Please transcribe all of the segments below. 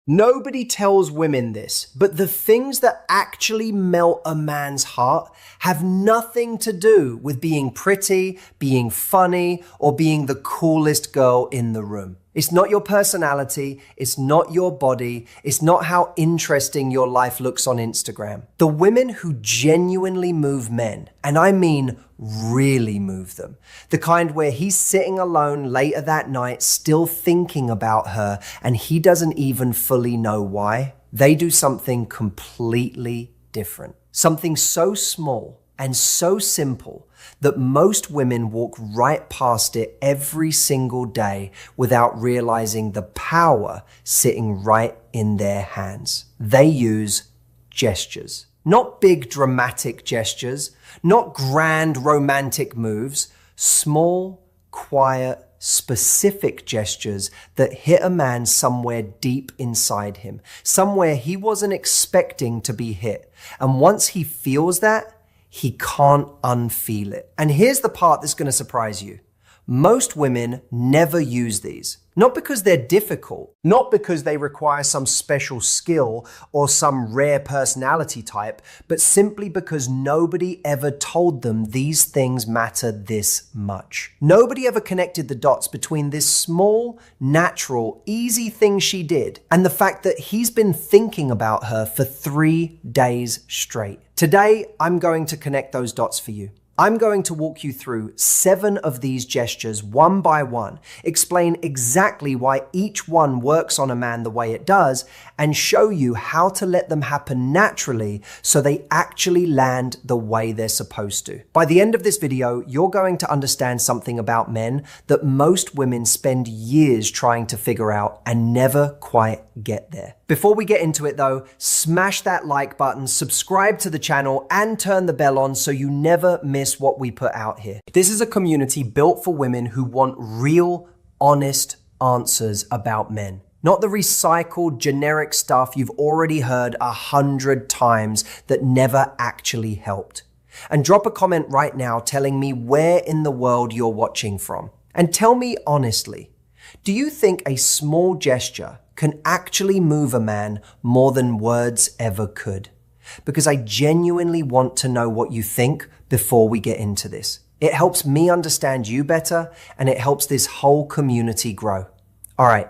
Nobody tells women this, but the things that actually melt a man's heart have nothing to do with being pretty, being funny, or being the coolest girl in the room. It's not your personality, it's not your body, it's not how interesting your life looks on Instagram. The women who genuinely move men, and I mean really move them, the kind where he's sitting alone later that night still thinking about her and he doesn't even fully know why, they do something completely different. Something so small and so simple that most women walk right past it every single day without realizing the power sitting right in their hands. They use gestures. Not big dramatic gestures, not grand romantic moves, small, quiet, specific gestures that hit a man somewhere deep inside him, somewhere he wasn't expecting to be hit. And once he feels that, he can't unfeel it. And here's the part that's going to surprise you. Most women never use these. Not because they're difficult, not because they require some special skill or some rare personality type, but simply because nobody ever told them these things matter this much. Nobody ever connected the dots between this small, natural, easy thing she did and the fact that he's been thinking about her for 3 days straight. Today, I'm going to connect those dots for you. I'm going to walk you through 7 of these gestures one by one, explain exactly why each one works on a man the way it does, and show you how to let them happen naturally so they actually land the way they're supposed to. By the end of this video, you're going to understand something about men that most women spend years trying to figure out and never quite get there. Before we get into it though, smash that like button, subscribe to the channel, and turn the bell on so you never miss what we put out here. This is a community built for women who want real, honest answers about men. Not the recycled, generic stuff you've already heard 100 times that never actually helped. And drop a comment right now telling me where in the world you're watching from. And tell me honestly, do you think a small gesture can actually move a man more than words ever could? Because I genuinely want to know what you think before we get into this. It helps me understand you better, and it helps this whole community grow. All right,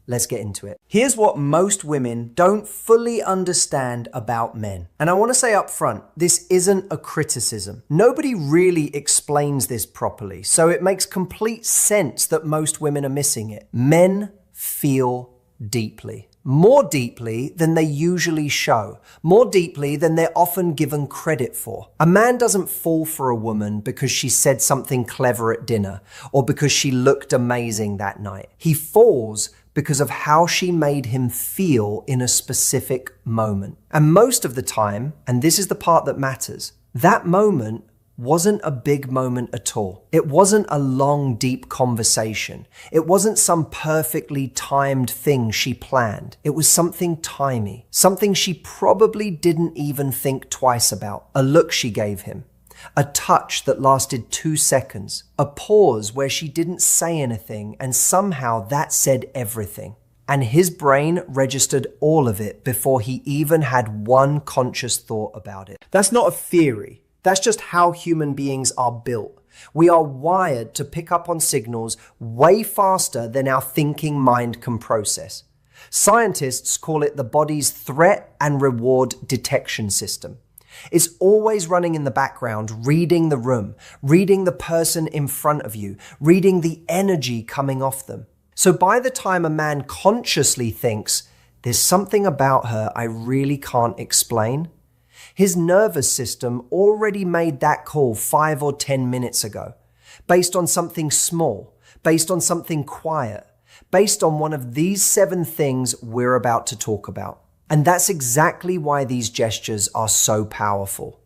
let's get into it. Here's what most women don't fully understand about men. And I want to say up front, this isn't a criticism. Nobody really explains this properly, so it makes complete sense that most women are missing it. Men feel deeply. More deeply than they usually show. More deeply than they're often given credit for. A man doesn't fall for a woman because she said something clever at dinner or because she looked amazing that night. He falls because of how she made him feel in a specific moment. And most of the time, and this is the part that matters, that moment wasn't a big moment at all. It wasn't a long, deep conversation. It wasn't some perfectly timed thing she planned. It was something tiny, something she probably didn't even think twice about. A look she gave him, a touch that lasted 2 seconds, a pause where she didn't say anything and somehow that said everything. And his brain registered all of it before he even had one conscious thought about it. That's not a theory. That's just how human beings are built. We are wired to pick up on signals way faster than our thinking mind can process. Scientists call it the body's threat and reward detection system. It's always running in the background, reading the room, reading the person in front of you, reading the energy coming off them. So by the time a man consciously thinks, there's something about her I really can't explain, his nervous system already made that call 5 or 10 minutes ago, based on something small, based on something quiet, based on one of these 7 things we're about to talk about. And that's exactly why these gestures are so powerful.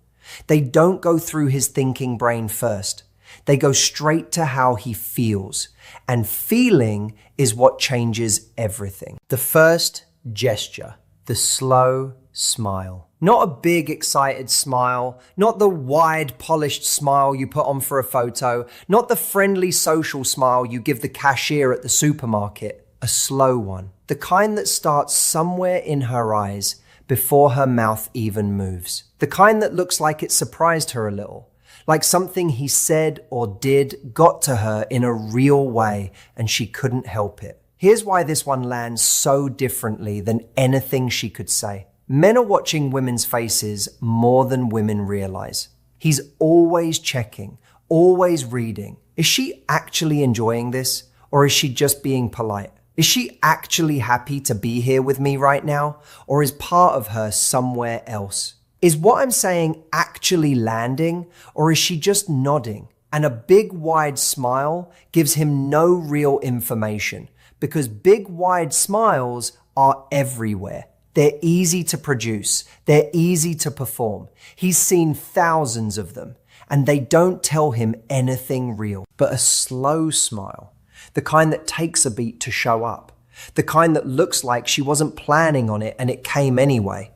They don't go through his thinking brain first. They go straight to how he feels. And feeling is what changes everything. The first gesture, the slow smile. Not a big, excited smile, not the wide, polished smile you put on for a photo, not the friendly social smile you give the cashier at the supermarket. a slow one, the kind that starts somewhere in her eyes before her mouth even moves. The kind that looks like it surprised her a little, like something he said or did got to her in a real way and she couldn't help it. Here's why this one lands so differently than anything she could say. Men are watching women's faces more than women realize. He's always checking, always reading. Is she actually enjoying this, or is she just being polite? Is she actually happy to be here with me right now, or is part of her somewhere else? Is what I'm saying actually landing, or is she just nodding? And a big wide smile gives him no real information, because big wide smiles are everywhere. They're easy to produce. They're easy to perform. He's seen thousands of them, and they don't tell him anything real. But a slow smile, the kind that takes a beat to show up, the kind that looks like she wasn't planning on it and it came anyway,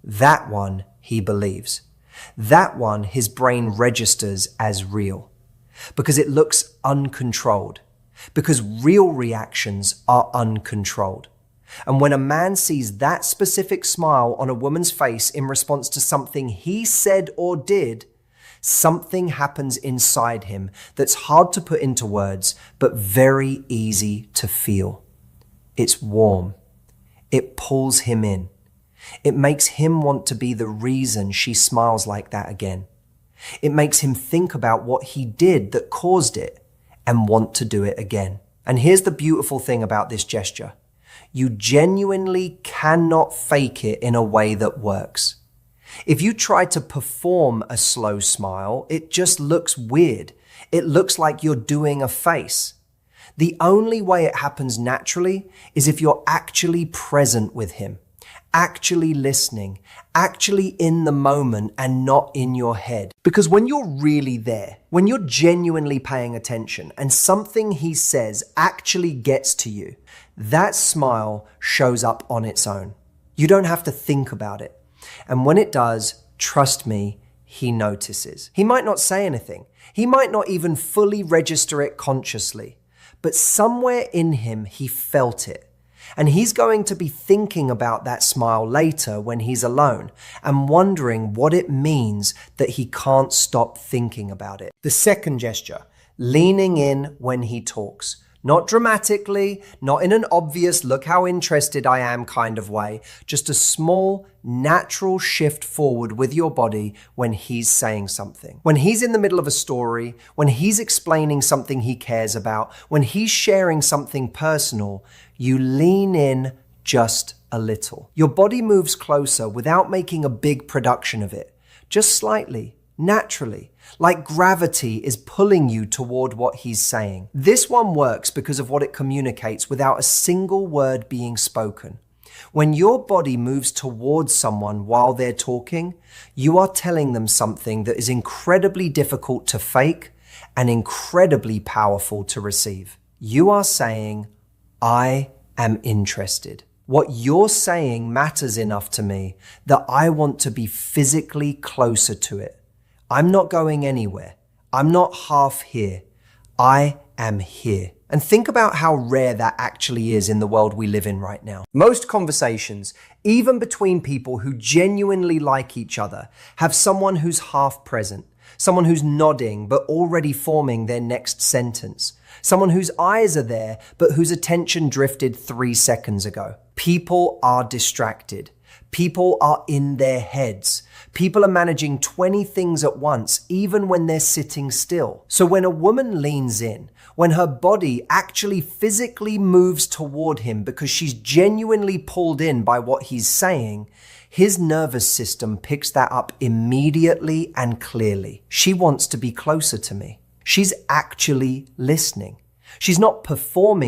that one he believes. That one his brain registers as real, because it looks uncontrolled, because real reactions are uncontrolled. And when a man sees that specific smile on a woman's face in response to something he said or did, something happens inside him that's hard to put into words, but very easy to feel. It's warm. It pulls him in. It makes him want to be the reason she smiles like that again. It makes him think about what he did that caused it and want to do it again. And here's the beautiful thing about this gesture. You genuinely cannot fake it in a way that works. If you try to perform a slow smile, it just looks weird. It looks like you're doing a face. The only way it happens naturally is if you're actually present with him, actually listening, actually in the moment and not in your head. Because when you're really there, when you're genuinely paying attention and something he says actually gets to you, that smile shows up on its own. You don't have to think about it. And when it does, trust me, he notices. He might not say anything. He might not even fully register it consciously. But somewhere in him, he felt it. And he's going to be thinking about that smile later when he's alone and wondering what it means that he can't stop thinking about it. The second gesture, leaning in when he talks. Not dramatically, not in an obvious look how interested I am kind of way, just a small, natural shift forward with your body when he's saying something. When he's in the middle of a story, when he's explaining something he cares about, when he's sharing something personal, you lean in just a little. Your body moves closer without making a big production of it, just slightly. Naturally, like gravity is pulling you toward what he's saying. This one works because of what it communicates without a single word being spoken. When your body moves towards someone while they're talking, you are telling them something that is incredibly difficult to fake and incredibly powerful to receive. You are saying, I am interested. What you're saying matters enough to me that I want to be physically closer to it. I'm not going anywhere. I'm not half here. I am here. And think about how rare that actually is in the world we live in right now. Most conversations, even between people who genuinely like each other, have someone who's half present, someone who's nodding but already forming their next sentence, someone whose eyes are there but whose attention drifted 3 seconds ago. People are distracted. People are in their heads. People are managing 20 things at once, even when they're sitting still. So when a woman leans in, when her body actually physically moves toward him because she's genuinely pulled in by what he's saying, his nervous system picks that up immediately and clearly. She wants to be closer to me. She's actually listening. She's not performing